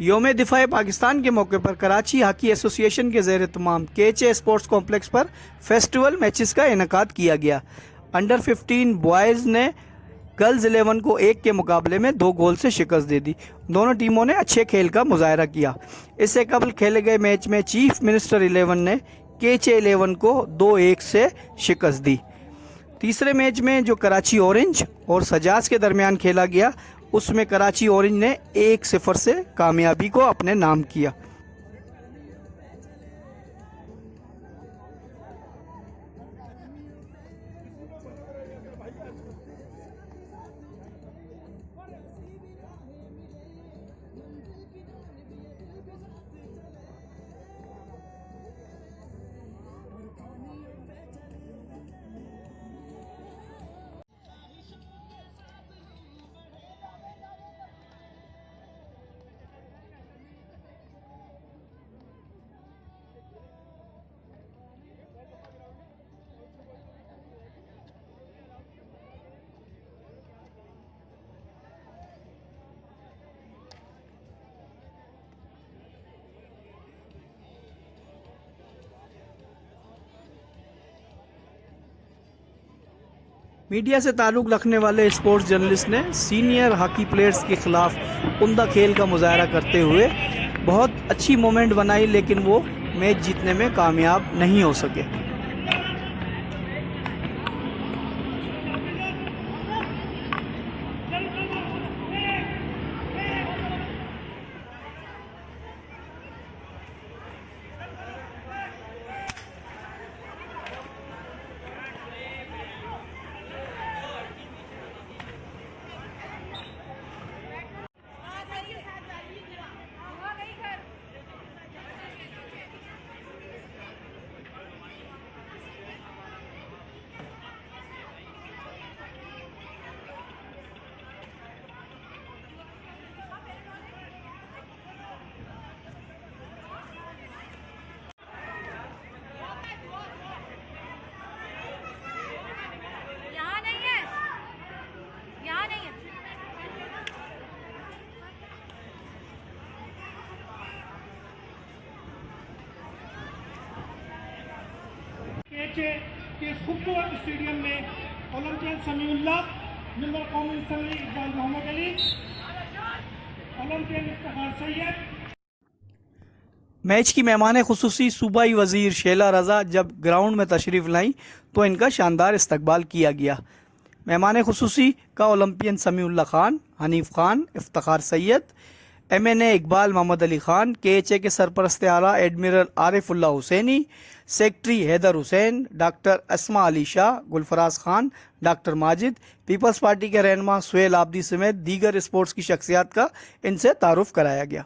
योम दिफा पाकिस्तान के मौके पर कराची हॉकी एसोसिएशन के ज़ेर तमाम केचे स्पोर्ट्स कॉम्प्लेक्स पर फेस्टिवल मैचेस का इनेकाद किया गया। अंडर 15 बॉयज़ ने गर्ल्स 11 को 1 के मुकाबले में 2 गोल से शिकस्त दे दी। दोनों टीमों ने अच्छे खेल का मुजाहरा किया। इससे कबल खेले गए मैच में चीफ मिनिस्टर 11 ने केचे 11 को 2-1 से शिकस्त दी। तीसरे मैच में जो कराची ऑरेंज और सजाज के दरमियान खेला गया, उसमें कराची ऑरेंज ने 1-0 से कामयाबी को अपने नाम किया। मीडिया से ताल्लुक़ रखने वाले स्पोर्ट्स जर्नलिस्ट ने सीनियर हॉकी प्लेयर्स के खिलाफ उम्दा खेल का मुजाहरा करते हुए बहुत अच्छी मोमेंट बनाई, लेकिन वो मैच जीतने में कामयाब नहीं हो सके। के खूबसूरत स्टेडियम में ओलंपियन समीउल्लाह, मेंबर कौमी assembly Iqbal Mohammad Ali, olympian Iftikhar Syed. Match की मेहमान खुसूसी सूबाई वज़ीर शेला रज़ा जब ग्राउंड में तशरीफ़ लाई तो इनका शानदार इस्तकबाल किया गया। मेहमान खुसूसी का Olympian Samiullah Khan, Hanif Khan, Iftikhar Syed, MNA Iqbal Mohammad Ali Khan, KHA के सरपरस्त आला admiral Arifullah Hussaini, secretary Haider Hussain, doctor Asma Ali Shah, Gulfaraz Khan, doctor Majid, people's party के रहनुमा सुहेल आबदी समेत दीगर स्पोर्ट्स की शख्सियात का इनसे तारुफ कराया गया।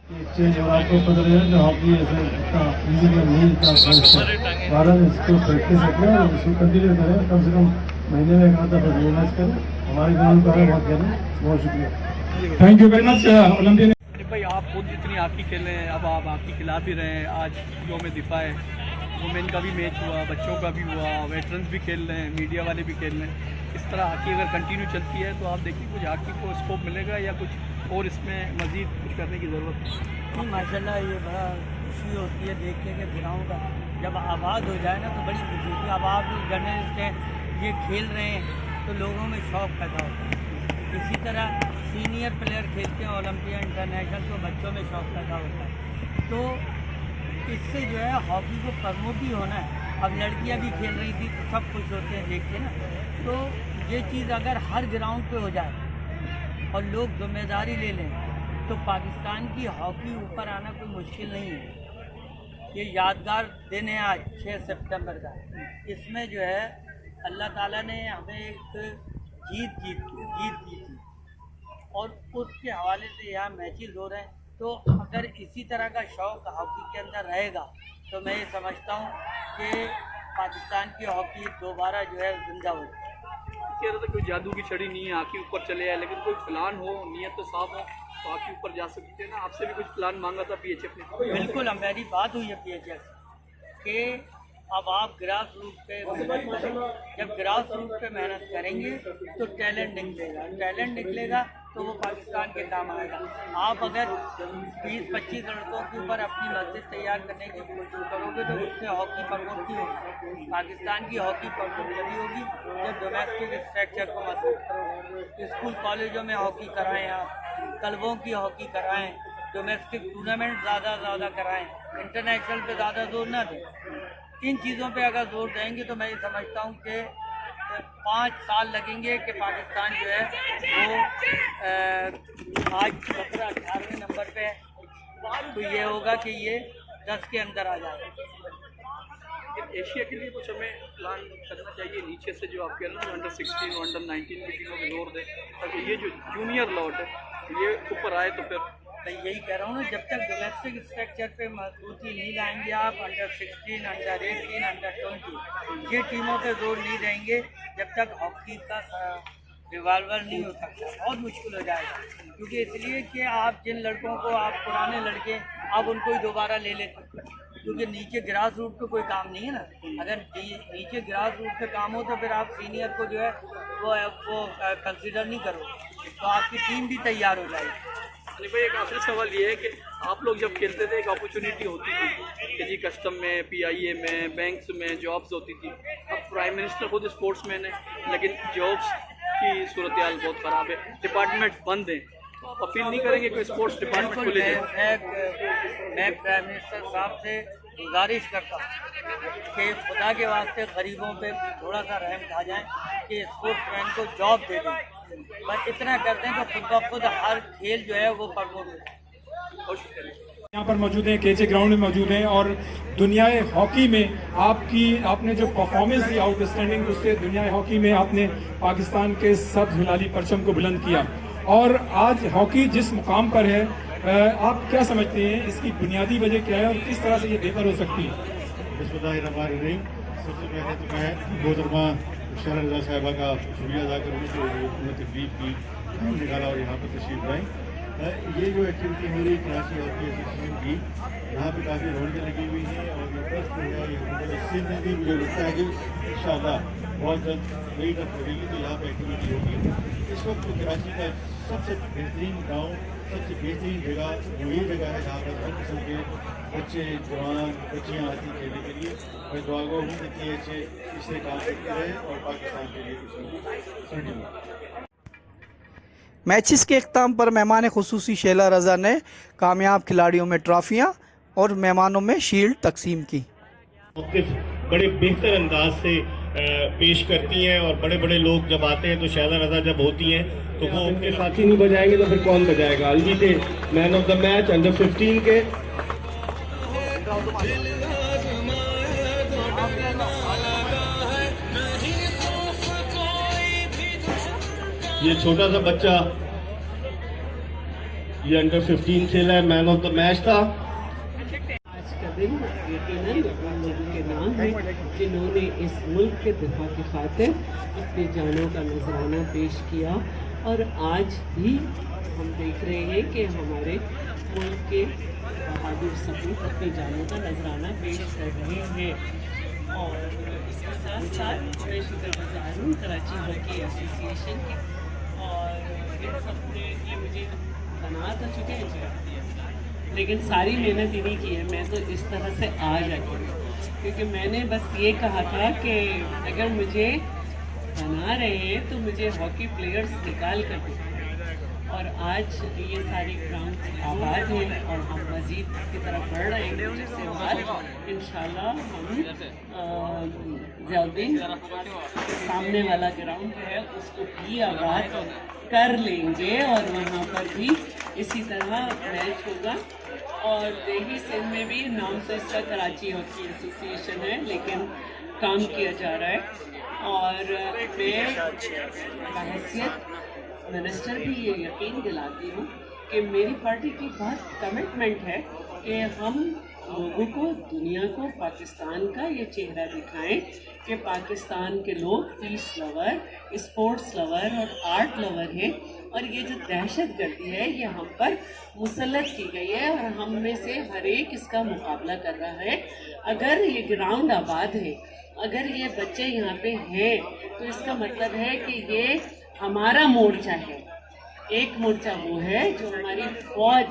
आपको पता लगा कि हॉकी ऐसे इतना इजी गेम नहीं, इतना भारत इसको प्रैक्टिस रखें और इसको कंटिन्यू करें। कम से कम महीने में कहा था बस ये मैच करें, हमारे ग्राउंड पर बहुत करें। बहुत शुक्रिया, thank you very much Olympian. भाई आप खुद जितनी हॉकी खेले हैं, अब आप हॉकी खिला भी रहे हैं। आज योम दिफा है, वुमेन का भी मैच हुआ, बच्चों का भी हुआ, वेटरन्स भी खेल रहे हैं, मीडिया वाले भी खेल रहे हैं। इस तरह हॉकी अगर कंटिन्यू चलती है तो आप देखिए कुछ हॉकी को स्कोप मिलेगा या कुछ और इसमें मज़ीद कुछ करने की ज़रूरत है। नहीं, माशाल्लाह ये बड़ा खुशी होती है देख के कि ग्राउंड का जब आबाद हो जाए ना तो बड़ी खुशी होती है। अब आप जर्नलिस्ट हैं, ये खेल रहे हैं तो लोगों में शौक़ पैदा होता है। इसी तरह सीनियर प्लेयर खेलते हैं ओलंपिया इंटरनेशनल तो बच्चों में शौक़ पैदा होता है। तो इससे जो है हॉकी को प्रमोट ही होना है। अब लड़कियां भी खेल रही थी तो सब खुश होते हैं देख के ना। तो ये चीज़ अगर हर ग्राउंड पे हो जाए और लोग जिम्मेदारी ले लें तो पाकिस्तान की हॉकी ऊपर आना कोई मुश्किल नहीं है। ये यादगार दिन है आज 6 सितंबर का। इसमें जो है अल्लाह ताला ने हमें एक जीत दी थी और उसके हवाले से यहाँ मैचेस हो रहे हैं। तो अगर इसी तरह का शौक़ हॉकी के अंदर रहेगा तो मैं ये समझता हूँ कि पाकिस्तान की हॉकी दोबारा जो है जिंदा हो। कह रहे थे कोई जादू की छड़ी नहीं है, हॉकी ऊपर चले आए, लेकिन कोई प्लान हो, नीयत तो साफ हो तो हॉकी ऊपर जा सकते हैं ना। आपसे भी कुछ प्लान मांगा था PHF ने? बिल्कुल, मेरी बात हुई है PHF के अब आप ग्रास रूट पे मेहनत करें। जब ग्रास रूट पे मेहनत करेंगे तो टैलेंट निकलेगा तो वो पाकिस्तान के काम आएगा। आप अगर 20-25 लड़कों के ऊपर अपनी मस्जिद तैयार करने की कोशिश करोगे तो उससे हॉकी प्रमोट नहीं होगी। पाकिस्तान की हॉकी प्रमोट तभी होगी जब डोमेस्टिक स्ट्रक्चर को मजबूत करोगे। स्कूल कॉलेजों में हॉकी कराएं, आप क्लबों की हॉकी कराएं, डोमेस्टिक टूर्नामेंट ज़्यादा कराएं, इंटरनेशनल पे ज़्यादा जोर ना दें। इन चीज़ों पे अगर जोर देंगे तो मैं ये समझता हूँ कि 5 साल लगेंगे कि पाकिस्तान जो है वो आज 17-18वें नंबर पे है, तो ये होगा कि ये 10 के अंदर आ जाएगा। एशिया के लिए कुछ हमें प्लान करना चाहिए नीचे से, जो आप कह रहे हैं अंडर 16 और अंडर 19 की टीमों में जोर दें, ताकि ये जो जूनियर लॉट है ये ऊपर आए। तो फिर मैं यही कह रहा हूँ ना, जब तक डोमेस्टिक स्ट्रक्चर पे मजबूती नहीं लाएंगे आप, अंडर 16, अंडर 18, अंडर 20 ये टीमों पे जोर नहीं देंगे, जब तक हॉकी का रिवाल्वर नहीं हो सकता, बहुत मुश्किल हो जाएगा। क्योंकि इसलिए कि आप जिन लड़कों को, आप पुराने लड़के आप उनको ही दोबारा ले लेते, क्योंकि नीचे ग्रास रूट पे कोई काम नहीं है ना। अगर नीचे ग्रास रूट पे काम हो तो फिर आप सीनियर को जो है वो कंसिडर नहीं करोगे, तो आपकी टीम भी तैयार हो जाएगी। अली भाई, एक आखिरी सवाल ये है कि आप लोग जब खेलते थे एक अपॉर्चुनिटी होती थी कि जी कस्टम में, PIA में, बैंक्स में जॉब्स होती थी। अब प्राइम मिनिस्टर खुद स्पोर्ट्समैन है, लेकिन जॉब्स की सूरत हाल बहुत ख़राब है, डिपार्टमेंट बंद हैं। तो आप अपील नहीं करेंगे कि स्पोर्ट्स डिपार्टमेंट खुले जाए? मैं प्राइम मिनिस्टर साहब से गुजारिश करता हूँ कि खुदा के वास्ते गरीबों पे थोड़ा सा रहम खा जाएँ कि स्पोर्ट्समैन को जॉब दे दें, बस इतना कर दें तो खुद ब खुद हर खेल जो है वो प्रमोट हो जाए। बहुत शुक्रिया। यहाँ पर मौजूद हैं, केचे ग्राउंड में मौजूद हैं, और दुनियाए हॉकी में आपने जो परफॉर्मेंस दी आउटस्टैंडिंग, उससे दुनियाए हॉकी में आपने पाकिस्तान के सब हिलाली परचम को बुलंद किया। और आज हॉकी जिस मुकाम पर है, आप क्या समझते हैं, इसकी बुनियादी वजह क्या है और किस तरह से ये बेहतर हो सकती है? सबसे पहले तो मैं मोहतरमा शहर रजा साहिबा का शुक्रिया अदा करूँगी कि उन्होंने तकलीफ की टाइम निकाला और यहाँ पर तशरीफ लाए। ये जो एक्टिविटी हो रही कराची हॉकी एसोसिएशन की, यहाँ पे काफ़ी रौनकें लगी हुई हैं और ये ट्रस्ट जो है इससे में भी मुझे लगता है कि इंशाअल्लाह बहुत जल्द नई तरफ लगेगी तो यहाँ पर एक्टिविटी होगी। इस वक्त कराची का सबसे बेहतरीन गाँव, सबसे बेहतरीन जगह वो ये जगह है जहाँ पर हर किस्म के बच्चे, जवान, बच्चियाँ आती खेलने के लिए। और दुआ गो हूँ कि अच्छे इससे काम करते रहे और पाकिस्तान के लिए कुछ। मैचेस के अख्ताम पर मेहमान खुसूसी शैला रज़ा ने कामयाब खिलाड़ियों में ट्रॉफियाँ और मेहमानों में शील्ड तकसीम की। बड़े बेहतर अंदाज से पेश करती हैं और बड़े बड़े लोग जब आते हैं तो शैला रज़ा जब होती हैं तो वो उनके साथी नहीं बजाएंगे तो फिर कौन बजाएगा? अलवी थे man of the match under 15 के। ये छोटा सा बच्चा, ये अंडर 15 खेला है, मैन ऑफ द मैच था। आज का दिन यकीनन उन लोगों के नाम है जिन्होंने इस मुल्क के दिफा की खातिर अपनी जानों का नजराना पेश किया, और आज भी हम देख रहे हैं कि हमारे मुल्क के बहादुर सपूत अपनी जानों का नजराना पेश कर रहे हैं। और इसके साथ साथ मैं शुक्रगुजार हूँ कराची हॉकी एसोसिएशन की, और इन सब ने ये मुझे बना तो चुके हैं, लेकिन सारी मेहनत इन्हीं की है। मैं तो इस तरह से आ जाती हूँ क्योंकि मैंने बस ये कहा था कि अगर मुझे बना रहे हैं तो मुझे हॉकी प्लेयर्स निकाल कर दें, और आज ये सारे ग्राउंड आबाद हैं और हम मज़ीद की तरफ बढ़ रहे हैं। जिससे बाद इंशाल्लाह हम जल्दी सामने वाला ग्राउंड है उसको भी आबाद कर लेंगे और वहाँ पर भी इसी तरह मैच होगा। और देही सिंध में भी नाम तो इसका कराची हॉकी एसोसिएशन है, लेकिन काम किया जा रहा है। और मैं बहैसियत मिनिस्टर भी ये यकीन दिलाती हूँ कि मेरी पार्टी की बहुत कमिटमेंट है कि हम लोगों को, दुनिया को पाकिस्तान का ये चेहरा दिखाएं कि पाकिस्तान के लोग पीस लवर, स्पोर्ट्स लवर और आर्ट लवर हैं, और ये जो दहशतगर्दी है ये हम पर मुसल्लत की गई है और हम में से हर एक इसका मुकाबला कर रहा है। अगर ये ग्राउंड आबाद है, अगर ये बच्चे यहाँ पे हैं, तो इसका मतलब है कि ये हमारा मोर्चा है। एक मोर्चा वो है जो हमारी फौज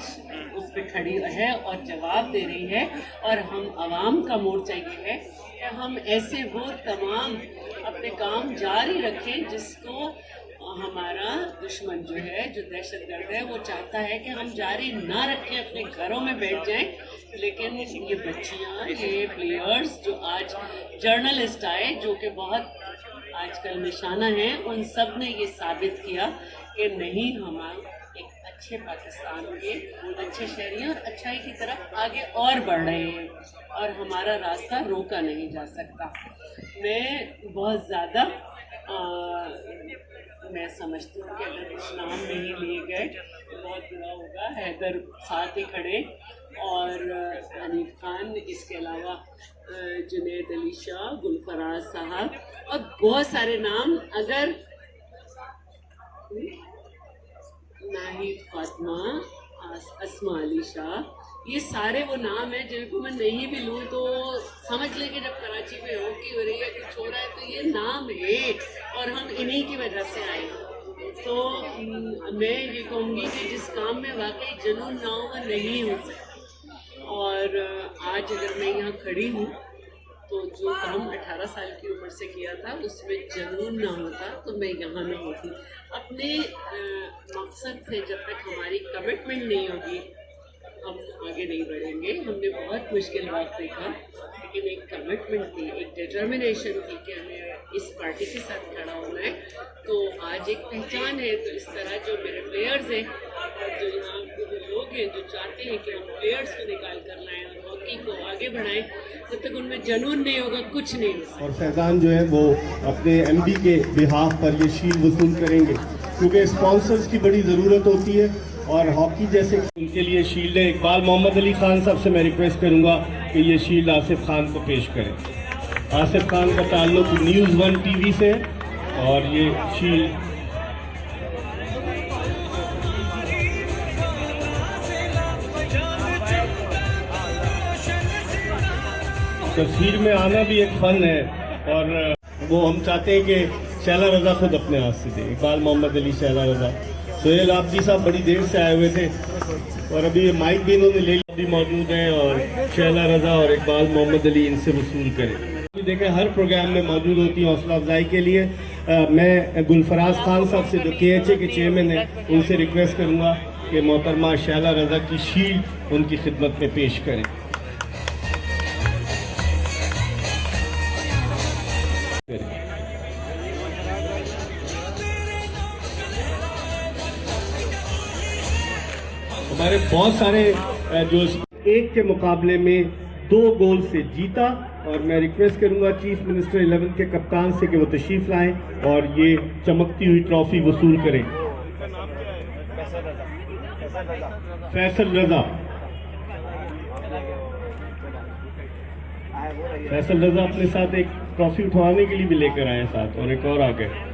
उस पर खड़ी है और जवाब दे रही है, और हम आवाम का मोर्चा ये है कि हम ऐसे वो तमाम अपने काम जारी रखें जिसको हमारा दुश्मन जो है, जो दहशतगर्द है, वो चाहता है कि हम जारी ना रखें, अपने घरों में बैठ जाएं। लेकिन ये बच्चियां, ये प्लेयर्स जो आज जर्नलिस्ट आए जो कि बहुत आजकल निशाना हैं, उन सब ने ये साबित किया कि नहीं, हम एक अच्छे पाकिस्तान के अच्छे शहरी हैं और अच्छाई की तरफ आगे और बढ़ रहे हैं और हमारा रास्ता रोका नहीं जा सकता। मैं बहुत ज़्यादा मैं समझती हूँ कि अगर कुछ नाम नहीं लिए गए तो बहुत बुरा होगा। हैदर साथ ही खड़े और हनीफ खान, इसके अलावा जुनैद अली शाह, गुलफराज साहब और बहुत सारे नाम, अगर नाहिद फातिमा, अस्मा अली शाह, ये सारे वो नाम हैं जिनको मैं नहीं भी लूँ तो समझ लें कि जब कराची में हॉकी हो रही है, कुछ हो रहा है, तो ये नाम है और हम इन्हीं की वजह से आए हैं। तो मैं ये कहूँगी कि जिस काम में वाकई जुनून ना हो वो नहीं हो सकता। और आज अगर मैं यहाँ खड़ी हूँ तो जो काम 18 साल की उम्र से किया था उसमें जुनून ना होता तो मैं यहाँ ना होती। अपने मकसद से जब तक हमारी कमिटमेंट नहीं होगी हम आगे नहीं बढ़ेंगे। हमने बहुत मुश्किल वक्त देखा, लेकिन एक कमिटमेंट थी, एक डिटर्मिनेशन थी कि हमें इस पार्टी के साथ खड़ा होना है। तो आज एक पहचान है। तो इस तरह जो मेरे प्लेयर्स हैं और जो यहाँ के लोग हैं जो चाहते हैं कि हम प्लेयर्स को निकाल कर लाएँ और हॉकी को आगे बढ़ाएं, जब तक उनमें जुनून नहीं होगा कुछ नहीं हो सकता। और फैज़ान जो है वो अपने एमडी के बिहाफ पर ये शील्ड वसूल करेंगे, क्योंकि स्पॉन्सर्स की बड़ी ज़रूरत होती है और हॉकी जैसे उनके लिए शील्ड है। इकबाल मोहम्मद अली खान साहब से मैं रिक्वेस्ट करूंगा कि ये शील्ड आसिफ खान को पेश करें। आसिफ खान का ताल्लुक न्यूज़ 1 टीवी से है और ये शील्ड तस्वीर में आना भी एक फन है और वो हम चाहते हैं कि शैला रजा खुद अपने हाथ से दे। इकबाल मोहम्मद अली, शैला रजा, सोहेल आबदी साहब बड़ी देर से आए हुए थे और अभी माइक भी इन्होंने ले लिया, भी मौजूद हैं और शैला रजा और इकबाल मोहम्मद अली इनसे वसूल करें। देखें हर प्रोग्राम में मौजूद होती है हौसला अफजाई के लिए। मैं गुलफराज खान साहब से जो KHA के चेयरमैन हैं उनसे रिक्वेस्ट करूँगा कि मोहतरमा शैला रजा की शील्ड उनकी खिदमत में पेश करें। हमारे बहुत सारे जो एक के मुकाबले में 2 गोल से जीता और मैं रिक्वेस्ट करूंगा चीफ मिनिस्टर 11 के कप्तान से कि वो तशरीफ लाएं और ये चमकती हुई ट्रॉफी वसूल करें। फैसल रजा, फैसल रजा अपने साथ एक ट्रॉफी उठवाने के लिए भी लेकर आए साथ और एक और आ गए।